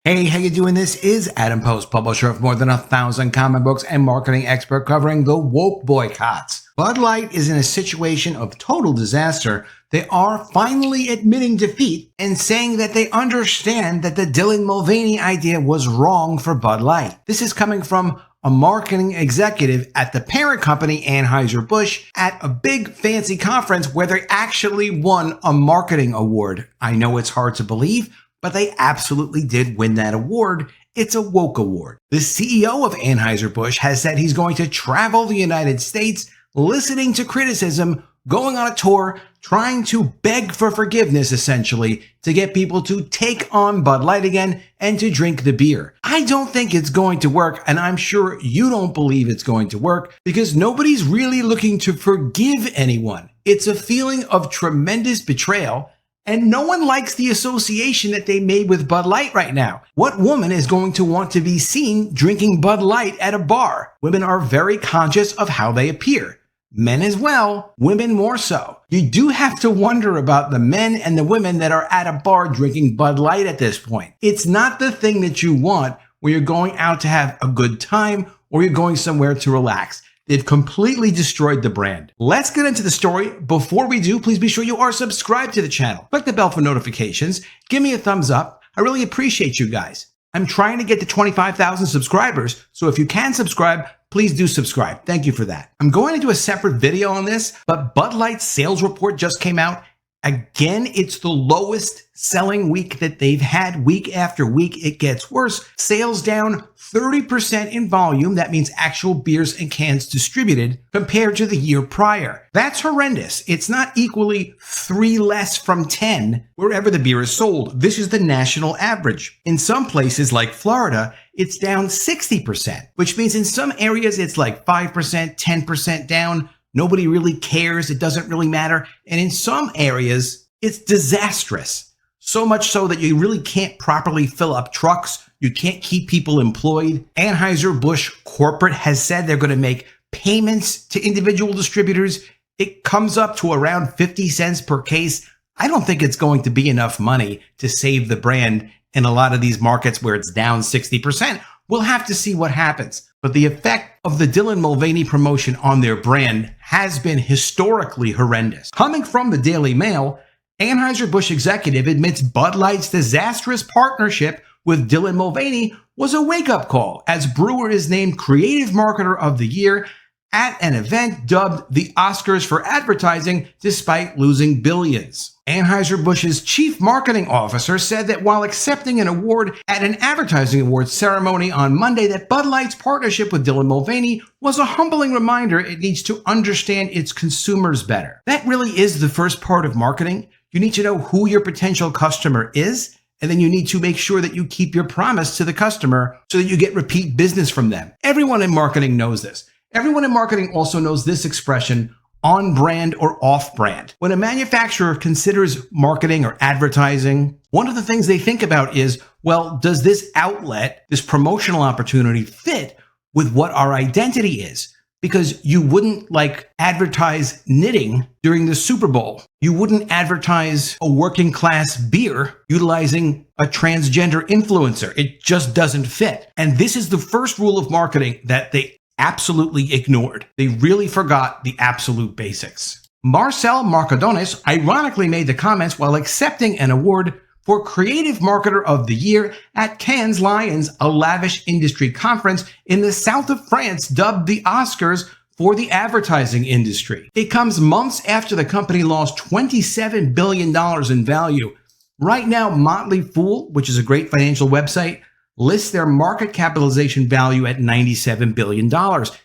Hey, how you doing? This is Adam Post, publisher of more than 1,000 comic books and marketing expert covering the woke boycotts. Bud Light is in a situation of total disaster. They are finally admitting defeat and saying that they understand that the Dylan Mulvaney idea was wrong for Bud Light. This is coming from a marketing executive at the parent company Anheuser-Busch at a big fancy conference where they actually won a marketing award. I know it's hard to believe, but they absolutely did win that award. It's a woke award. The CEO of Anheuser-Busch has said he's going to travel the United States, listening to criticism, going on a tour, trying to beg for forgiveness, essentially, to get people to take on Bud Light again and to drink the beer. I don't think it's going to work, and I'm sure you don't believe it's going to work because nobody's really looking to forgive anyone. It's a feeling of tremendous betrayal. And no one likes the association that they made with Bud Light right now. What woman is going to want to be seen drinking Bud Light at a bar? Women are very conscious of how they appear. Men as well, women more so. You do have to wonder about the men and the women that are at a bar drinking Bud Light at this point. It's not the thing that you want when you're going out to have a good time or you're going somewhere to relax. They've completely destroyed the brand. Let's get into the story. Before we do, please be sure you are subscribed to the channel. Click the bell for notifications. Give me a thumbs up. I really appreciate you guys. I'm trying to get to 25,000 subscribers, so if you can subscribe, please do subscribe. Thank you for that. I'm going to do a separate video on this, but Bud Light's sales report just came out. Again, it's the lowest selling week that they've had. Week after week, it gets worse. Sales down 30% in volume. That means actual beers and cans distributed compared to the year prior. That's horrendous. It's not equally 3 less from 10 wherever the beer is sold. This is the national average. In some places like Florida, it's down 60%, which means in some areas it's like 5%, 10% down. Nobody really cares. It doesn't really matter. And in some areas, it's disastrous. So much so that you really can't properly fill up trucks. You can't keep people employed. Anheuser-Busch corporate has said they're going to make payments to individual distributors. It comes up to around 50 cents per case. I don't think it's going to be enough money to save the brand in a lot of these markets where it's down 60%. We'll have to see what happens. But the effect of the Dylan Mulvaney promotion on their brand has been historically horrendous. Coming from the Daily Mail, Anheuser-Busch executive admits Bud Light's disastrous partnership with Dylan Mulvaney was a wake-up call as brewer is named Creative Marketer of the Year at an event dubbed the Oscars for Advertising despite losing billions. Anheuser-Busch's chief marketing officer said that while accepting an award at an advertising awards ceremony on Monday, that Bud Light's partnership with Dylan Mulvaney was a humbling reminder it needs to understand its consumers better. That really is the first part of marketing. You need to know who your potential customer is, and then you need to make sure that you keep your promise to the customer so that you get repeat business from them. Everyone in marketing knows this. Everyone in marketing also knows this expression, on brand or off brand. When a manufacturer considers marketing or advertising, one of the things they think about is, well, does this outlet, this promotional opportunity fit with what our identity is? Because you wouldn't advertise knitting during the Super Bowl. You wouldn't advertise a working class beer utilizing a transgender influencer. It just doesn't fit. And this is the first rule of marketing that they absolutely ignored. They really forgot the absolute basics. Marcel Marcadones ironically made the comments while accepting an award for Creative Marketer of the Year at Cannes Lions, a lavish industry conference in the south of France dubbed the Oscars for the advertising industry. It comes months after the company lost $27 billion in value. Right now, Motley Fool, which is a great financial website, lists their market capitalization value at $97 billion.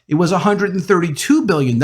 It was $132 billion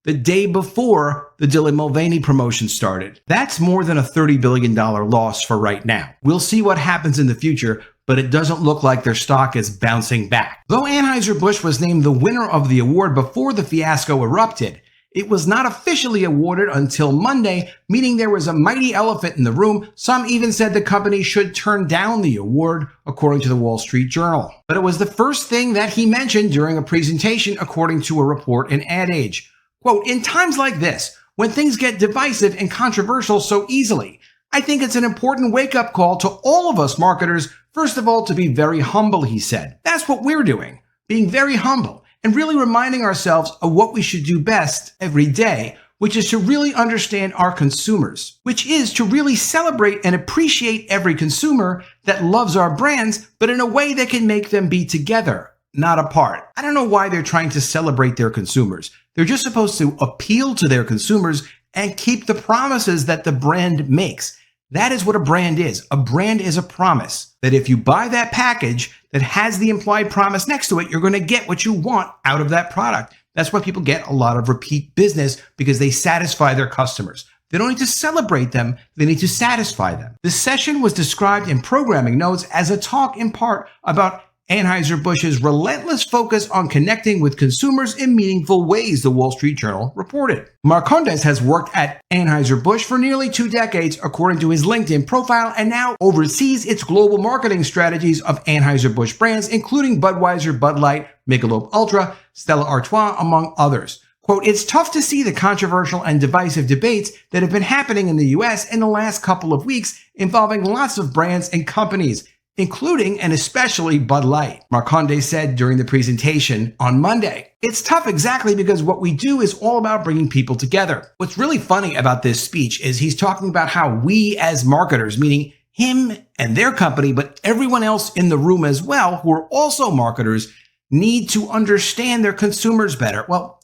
the day before the Dylan Mulvaney promotion started. That's more than a $30 billion loss for right now. We'll see what happens in the future, but it doesn't look like their stock is bouncing back. Though Anheuser-Busch was named the winner of the award before the fiasco erupted, it was not officially awarded until Monday, meaning there was a mighty elephant in the room. Some even said the company should turn down the award, according to the Wall Street Journal. But it was the first thing that he mentioned during a presentation, according to a report in Ad Age. Quote, "In times like this, when things get divisive and controversial so easily, I think it's an important wake-up call to all of us marketers First of all, to be very humble, he said. That's what we're doing, being very humble and really reminding ourselves of what we should do best every day, which is to really understand our consumers, which is to really celebrate and appreciate every consumer that loves our brands, but in a way that can make them be together, not apart. I don't know why they're trying to celebrate their consumers. They're just supposed to appeal to their consumers and keep the promises that the brand makes. That is what a brand is. A brand is a promise that if you buy that package that has the implied promise next to it, you're going to get what you want out of that product. That's why people get a lot of repeat business, because they satisfy their customers. They don't need to celebrate them. They need to satisfy them. The session was described in programming notes as a talk in part about Anheuser-Busch's relentless focus on connecting with consumers in meaningful ways, the Wall Street Journal reported. Marcondes has worked at Anheuser-Busch for nearly 2 decades, according to his LinkedIn profile, and now oversees its global marketing strategies of Anheuser-Busch brands, including Budweiser, Bud Light, Michelob Ultra, Stella Artois, among others. Quote, "It's tough to see the controversial and divisive debates that have been happening in the US in the last couple of weeks involving lots of brands and companies, including and especially Bud Light," Marcondes said during the presentation on Monday. "It's tough exactly because what we do is all about bringing people together." What's really funny about this speech is he's talking about how we as marketers, meaning him and their company, but everyone else in the room as well, who are also marketers, need to understand their consumers better. Well,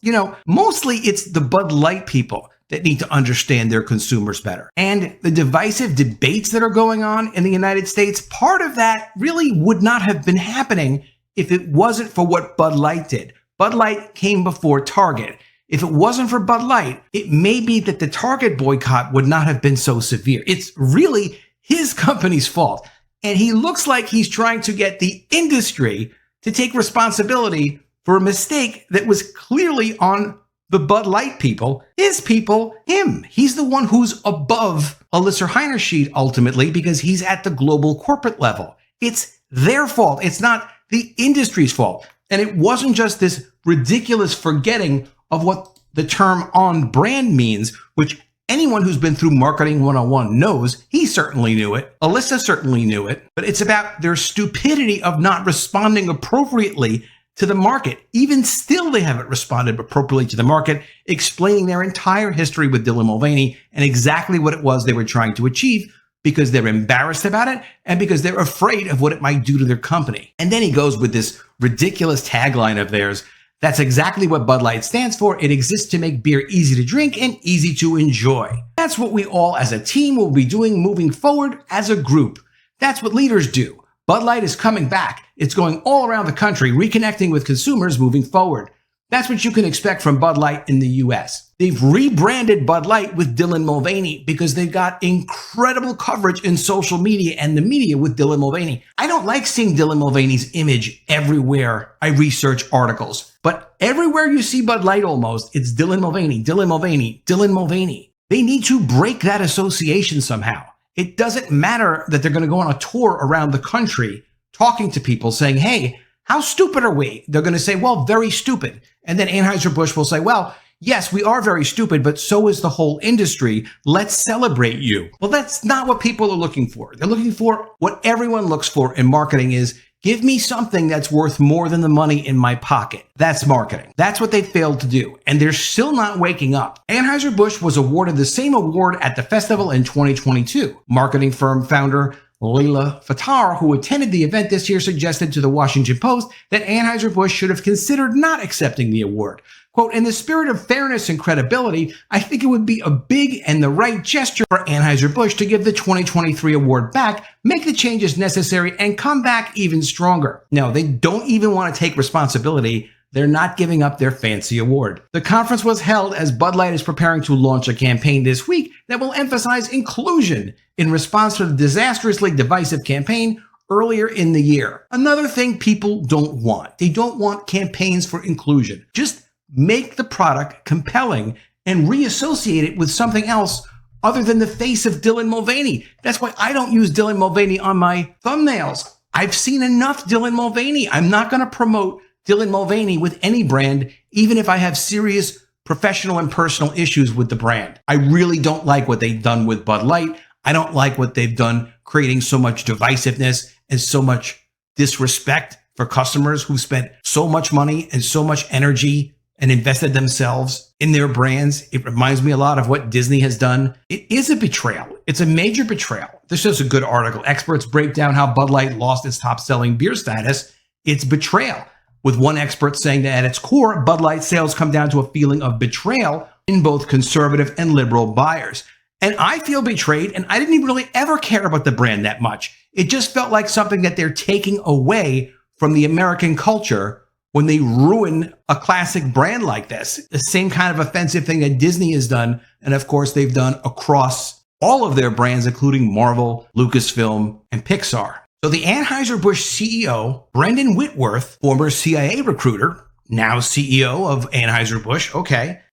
mostly it's the Bud Light people that need to understand their consumers better. And the divisive debates that are going on in the United States, part of that really would not have been happening if it wasn't for what Bud Light did. Bud Light came before Target. If it wasn't for Bud Light, it may be that the Target boycott would not have been so severe. It's really his company's fault. And he looks like he's trying to get the industry to take responsibility for a mistake that was clearly on the Bud Light people, his people, him. He's the one who's above Alyssa Heinerschied ultimately, because he's at the global corporate level. It's their fault. It's not the industry's fault. And it wasn't just this ridiculous forgetting of what the term on brand means, which anyone who's been through Marketing 101 knows. He certainly knew it. Alyssa certainly knew it. But it's about their stupidity of not responding appropriately to the market. Even still, they haven't responded appropriately to the market, explaining their entire history with Dylan Mulvaney and exactly what it was they were trying to achieve, because they're embarrassed about it and because they're afraid of what it might do to their company. And then he goes with this ridiculous tagline of theirs. That's exactly what Bud Light stands for. It exists to make beer easy to drink and easy to enjoy. That's what we all as a team will be doing moving forward as a group. That's what leaders do. Bud Light is coming back. It's going all around the country, reconnecting with consumers moving forward. That's what you can expect from Bud Light in the US. They've rebranded Bud Light with Dylan Mulvaney because they've got incredible coverage in social media and the media with Dylan Mulvaney. I don't like seeing Dylan Mulvaney's image everywhere I research articles, but everywhere you see Bud Light almost, it's Dylan Mulvaney, Dylan Mulvaney, Dylan Mulvaney. They need to break that association somehow. It doesn't matter that they're going to go on a tour around the country talking to people saying, hey, how stupid are we? They're going to say, well, very stupid. And then Anheuser-Busch will say, well, yes, we are very stupid, but so is the whole industry. Let's celebrate you. Well, that's not what people are looking for. They're looking for what everyone looks for in marketing is, give me something that's worth more than the money in my pocket. That's marketing. That's what they failed to do. And they're still not waking up. Anheuser-Busch was awarded the same award at the festival in 2022. Marketing firm founder Leila Fattar, who attended the event this year, suggested to the Washington Post that Anheuser-Busch should have considered not accepting the award. Quote, in the spirit of fairness and credibility, I think it would be a big and the right gesture for Anheuser-Busch to give the 2023 award back, make the changes necessary, and come back even stronger. No, they don't even want to take responsibility. They're not giving up their fancy award. The conference was held as Bud Light is preparing to launch a campaign this week that will emphasize inclusion in response to the disastrously divisive campaign earlier in the year. Another thing people don't want. They don't want campaigns for inclusion. Just make the product compelling and reassociate it with something else other than the face of Dylan Mulvaney. That's why I don't use Dylan Mulvaney on my thumbnails. I've seen enough Dylan Mulvaney. I'm not going to promote Dylan Mulvaney with any brand, even if I have serious professional and personal issues with the brand. I really don't like what they've done with Bud Light. I don't like what they've done creating so much divisiveness and so much disrespect for customers who spent so much money and so much energy and invested themselves in their brands. It reminds me a lot of what Disney has done. It is a betrayal. It's a major betrayal. This is a good article. Experts break down how Bud Light lost its top-selling beer status. It's betrayal, with one expert saying that at its core, Bud Light sales come down to a feeling of betrayal in both conservative and liberal buyers. And I feel betrayed, and I didn't even really ever care about the brand that much. It just felt like something that they're taking away from the American culture when they ruin a classic brand like this. The same kind of offensive thing that Disney has done, and of course they've done across all of their brands, including Marvel, Lucasfilm, and Pixar. So the Anheuser-Busch CEO, Brendan Whitworth, former CIA recruiter, now CEO of Anheuser-Busch,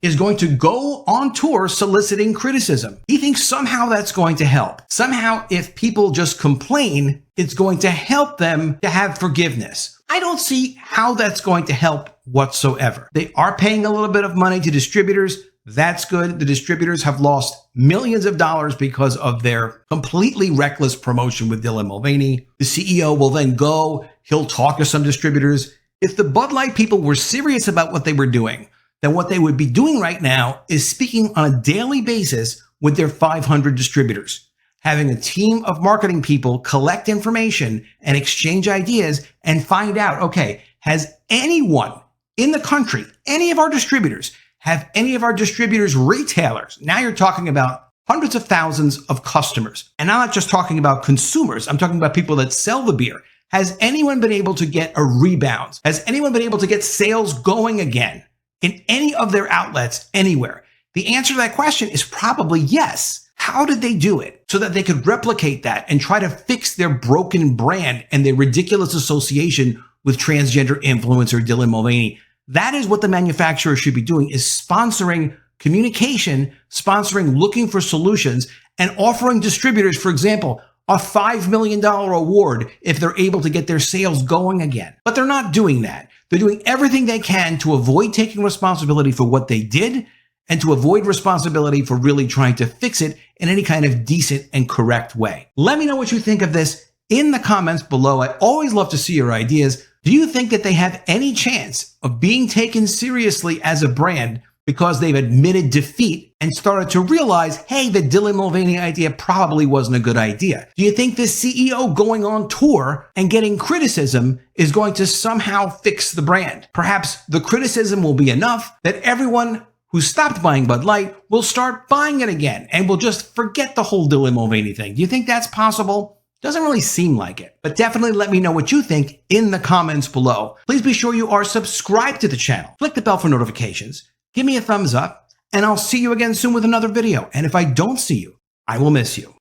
is going to go on tour soliciting criticism. He thinks somehow that's going to help. Somehow, if people just complain, it's going to help them to have forgiveness. I don't see how that's going to help whatsoever. They are paying a little bit of money to distributors. That's good. The distributors have lost millions of dollars because of their completely reckless promotion with Dylan Mulvaney. The CEO will then go, he'll talk to some distributors. If the Bud Light people were serious about what they were doing, then what they would be doing right now is speaking on a daily basis with their 500 distributors, having a team of marketing people collect information and exchange ideas and find out, okay, has anyone in the country, any of our distributors, have any of our distributors retailers? Now you're talking about hundreds of thousands of customers. And I'm not just talking about consumers. I'm talking about people that sell the beer. Has anyone been able to get a rebound? Has anyone been able to get sales going again in any of their outlets anywhere? The answer to that question is probably yes. How did they do it so that they could replicate that and try to fix their broken brand and their ridiculous association with transgender influencer Dylan Mulvaney? That is what the manufacturer should be doing, is sponsoring communication, sponsoring looking for solutions, and offering distributors, for example, a $5 million award if they're able to get their sales going again. But they're not doing that. They're doing everything they can to avoid taking responsibility for what they did and to avoid responsibility for really trying to fix it in any kind of decent and correct way. Let me know what you think of this in the comments below. I always love to see your ideas. Do you think that they have any chance of being taken seriously as a brand because they've admitted defeat and started to realize, hey, the Dylan Mulvaney idea probably wasn't a good idea? Do you think this CEO going on tour and getting criticism is going to somehow fix the brand? Perhaps the criticism will be enough that everyone who stopped buying Bud Light will start buying it again and will just forget the whole Dylan Mulvaney thing. Do you think that's possible? Doesn't really seem like it, but definitely let me know what you think in the comments below. Please be sure you are subscribed to the channel. Click the bell for notifications. Give me a thumbs up, and I'll see you again soon with another video. And if I don't see you, I will miss you.